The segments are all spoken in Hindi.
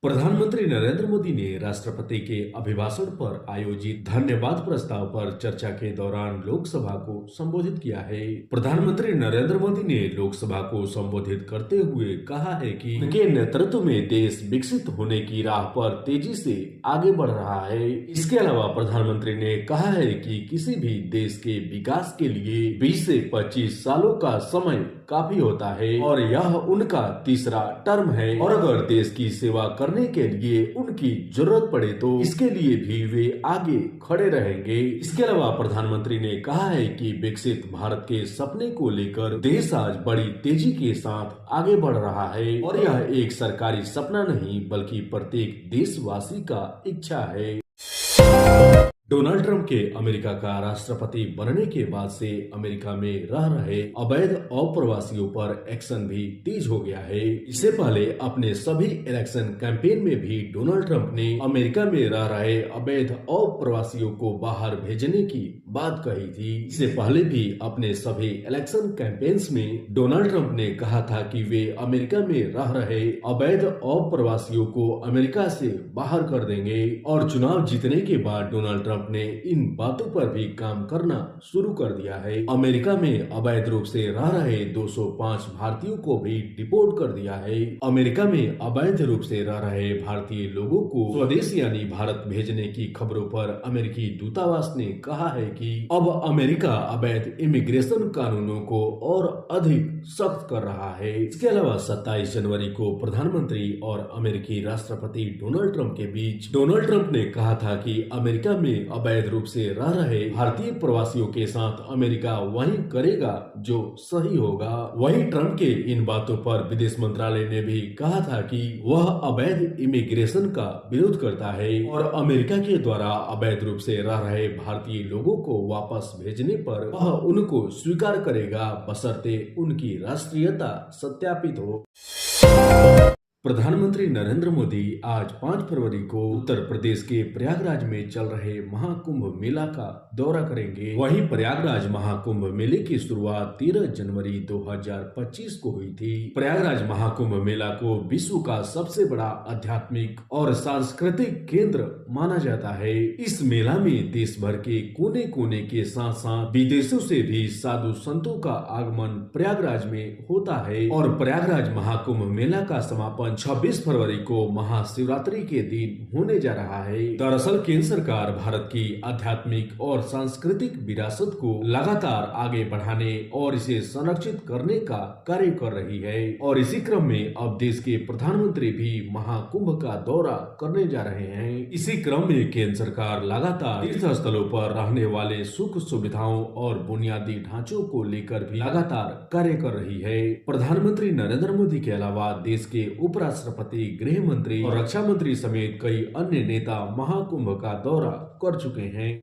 प्रधानमंत्री नरेंद्र मोदी ने राष्ट्रपति के अभिभाषण पर आयोजित धन्यवाद प्रस्ताव पर चर्चा के दौरान लोकसभा को संबोधित किया है। प्रधानमंत्री नरेंद्र मोदी ने लोकसभा को संबोधित करते हुए कहा है कि उनके नेतृत्व में देश विकसित होने की राह पर तेजी से आगे बढ़ रहा है। इसके अलावा प्रधानमंत्री ने कहा है कि किसी भी देश के विकास के लिए 20 से 25 सालों का समय काफी होता है और यह उनका तीसरा टर्म है और अगर देश की सेवा करने के लिए उनकी जरूरत पड़े तो इसके लिए भी वे आगे खड़े रहेंगे। इसके अलावा प्रधानमंत्री ने कहा है कि विकसित भारत के सपने को लेकर देश आज बड़ी तेजी के साथ आगे बढ़ रहा है और यह एक सरकारी सपना नहीं बल्कि प्रत्येक देशवासी का इच्छा है। डोनाल्ड ट्रंप के अमेरिका का राष्ट्रपति बनने के बाद से अमेरिका में रह रहे अवैध अप्रवासियों पर एक्शन भी तेज हो गया है। इससे पहले अपने सभी इलेक्शन कैंपेन में भी डोनाल्ड ट्रंप ने अमेरिका में रह रहे अवैध अप्रवासियों को बाहर भेजने की बात कही थी। इससे पहले भी अपने सभी इलेक्शन कैंपेन्स में डोनाल्ड ट्रंप ने कहा था कि वे अमेरिका में रह रहे अवैध अप्रवासियों को अमेरिका से बाहर कर देंगे और चुनाव जीतने के बाद डोनाल्ड ट्रंप ने इन बातों पर भी काम करना शुरू कर दिया है। अमेरिका में अवैध रूप से रह रहे 205 भारतीयों को भी डिपोर्ट कर दिया है। अमेरिका में अवैध रूप से रह रहे भारतीय लोगों को स्वदेश यानी भारत भेजने की खबरों पर अमेरिकी दूतावास ने कहा है कि अब अमेरिका अवैध इमिग्रेशन कानूनों को और अधिक सख्त कर रहा है। इसके अलावा 27 जनवरी को प्रधानमंत्री और अमेरिकी राष्ट्रपति डोनाल्ड ट्रंप के बीच डोनाल्ड ट्रंप ने कहा था कि अमेरिका में अवैध रूप से रह रहे भारतीय प्रवासियों के साथ अमेरिका वही करेगा जो सही होगा। वहीं ट्रंप के इन बातों पर विदेश मंत्रालय ने भी कहा था कि वह अवैध इमिग्रेशन का विरोध करता है और अमेरिका के द्वारा अवैध रूप से रह रहे भारतीय लोगों को वापस भेजने पर वह उनको स्वीकार करेगा बशर्ते उनकी राष्ट्रीयता सत्यापित हो। प्रधानमंत्री नरेंद्र मोदी आज 5 फरवरी को उत्तर प्रदेश के प्रयागराज में चल रहे महाकुंभ मेला का दौरा करेंगे। वहीं प्रयागराज महाकुंभ मेले की शुरुआत 13 जनवरी 2025 को हुई थी। प्रयागराज महाकुंभ मेला को विश्व का सबसे बड़ा आध्यात्मिक और सांस्कृतिक केंद्र माना जाता है। इस मेला में देश भर के कोने कोने के साथ साथ विदेशों से भी साधु संतों का आगमन प्रयागराज में होता है और प्रयागराज महाकुंभ मेला का समापन 26 फरवरी को महाशिवरात्रि के दिन होने जा रहा है। दरअसल केंद्र सरकार भारत की आध्यात्मिक और सांस्कृतिक विरासत को लगातार आगे बढ़ाने और इसे संरक्षित करने का कार्य कर रही है और इसी क्रम में अब देश के प्रधानमंत्री भी महाकुंभ का दौरा करने जा रहे हैं। इसी क्रम में केंद्र सरकार लगातार तीर्थ स्थलों पर रहने वाले सुख सुविधाओं और बुनियादी ढांचों को लेकर भी लगातार कार्य कर रही है। प्रधानमंत्री नरेंद्र मोदी के अलावा देश के उपराष्ट्रपति, गृह मंत्री और रक्षा मंत्री समेत कई अन्य नेता महाकुंभ का दौरा कर चुके हैं।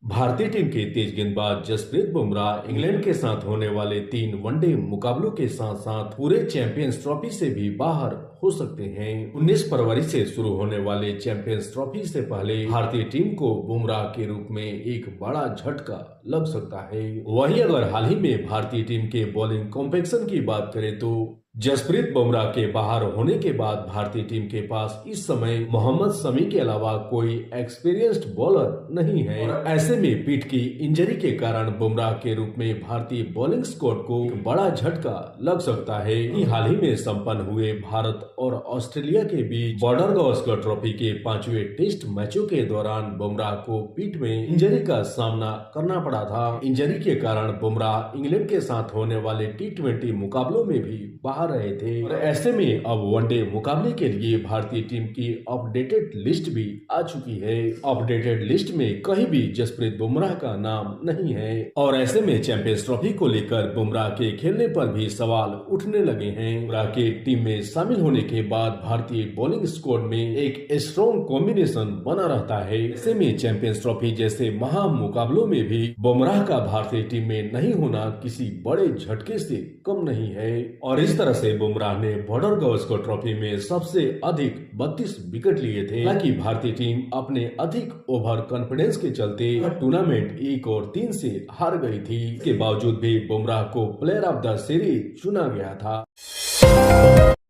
भारतीय टीम के तेज गेंदबाज जसप्रीत बुमराह इंग्लैंड के साथ होने वाले 3 वनडे मुकाबलों के साथ साथ पूरे चैंपियंस ट्रॉफी से भी बाहर हो सकते हैं। 19 फरवरी से शुरू होने वाले चैंपियंस ट्रॉफी से पहले भारतीय टीम को बुमराह के रूप में एक बड़ा झटका लग सकता है। वहीं अगर हाल ही में भारतीय टीम के बॉलिंग कॉम्पेक्शन की बात करें तो जसप्रीत बुमराह के बाहर होने के बाद भारतीय टीम के पास इस समय मोहम्मद शमी के अलावा कोई एक्सपीरियंस्ड बॉलर नहीं है और ऐसे में पीठ की इंजरी के कारण बुमराह के रूप में भारतीय बॉलिंग स्क्वाड को एक बड़ा झटका लग सकता है। हाल ही में संपन्न हुए भारत और ऑस्ट्रेलिया के बीच बॉर्डर गावस्कर ट्रॉफी के 5वें टेस्ट मैचों के दौरान बुमराह को पीठ में इंजरी का सामना करना पड़ा था। इंजरी के कारण बुमराह इंग्लैंड के साथ होने वाले T20 मुकाबलों में भी बाहर रहे थे और ऐसे में अब वनडे मुकाबले के लिए भारतीय टीम की अपडेटेड लिस्ट भी आ चुकी है। अपडेटेड लिस्ट में कहीं भी जसप्रीत बुमराह का नाम नहीं है और ऐसे में चैंपियंस ट्रॉफी को लेकर बुमराह के खेलने पर भी सवाल उठने लगे हैं। बुमराह के टीम में शामिल होने के बाद भारतीय बॉलिंग स्क्वाड में एक स्ट्रॉन्ग कॉम्बिनेशन बना रहता है। ऐसे में चैंपियंस ट्रॉफी जैसे महा मुकाबलों में भी बुमराह का भारतीय टीम में नहीं होना किसी बड़े झटके से कम नहीं है और इस तरह से बुमराह ने बॉर्डर गावस्कर ट्रॉफी में सबसे अधिक 32 विकेट लिए थे। हालांकि भारतीय टीम अपने अधिक ओवर कॉन्फिडेंस के चलते टूर्नामेंट 1 और 3 से हार गई थी। इसके बावजूद भी बुमराह को प्लेयर ऑफ द सीरीज चुना गया था।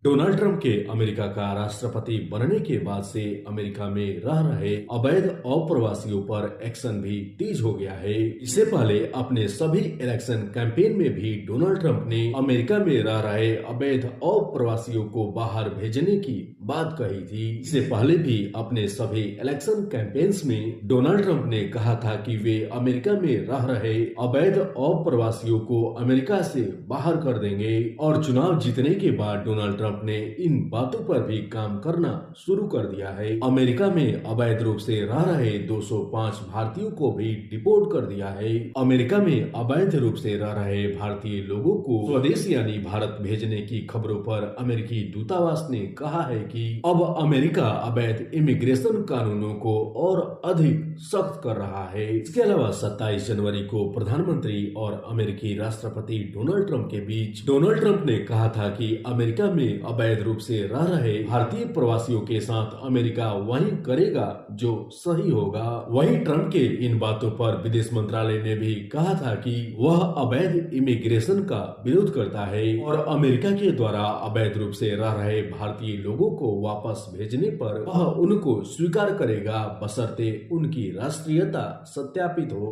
डोनाल्ड ट्रंप के अमेरिका का राष्ट्रपति बनने के बाद से अमेरिका में रह रहे अवैध अप्रवासियों पर एक्शन भी तेज हो गया है। इससे पहले अपने सभी इलेक्शन कैंपेन में भी डोनाल्ड ट्रंप ने अमेरिका में रह रहे अवैध अप्रवासियों को बाहर भेजने की बात कही थी। इससे पहले भी अपने सभी इलेक्शन कैंपेन्स में डोनाल्ड ट्रंप ने कहा था कि वे अमेरिका में रह रहे अवैध अप्रवासियों को अमेरिका से बाहर कर देंगे और चुनाव जीतने के बाद डोनाल्ड ट्रंप ने इन बातों पर भी काम करना शुरू कर दिया है। अमेरिका में अवैध रूप से रह रहे 205 भारतीयों को भी डिपोर्ट कर दिया है। अमेरिका में अवैध रूप से रह रहे भारतीय लोगों को स्वदेश यानी भारत भेजने की खबरों पर अमेरिकी दूतावास ने कहा है कि अब अमेरिका अवैध इमिग्रेशन कानूनों को और अधिक सख्त कर रहा है। इसके अलावा 27 जनवरी को प्रधानमंत्री और अमेरिकी राष्ट्रपति डोनाल्ड ट्रंप के बीच डोनाल्ड ट्रंप ने कहा था कि अमेरिका में अवैध रूप से रह रहे भारतीय प्रवासियों के साथ अमेरिका वही करेगा जो सही होगा। वही ट्रंप के इन बातों पर विदेश मंत्रालय ने भी कहा था कि वह अवैध इमिग्रेशन का विरोध करता है और अमेरिका के द्वारा अवैध रूप से रह रहे भारतीय लोगों को वापस भेजने पर वह उनको स्वीकार करेगा बशर्ते उनकी राष्ट्रीयता सत्यापित हो।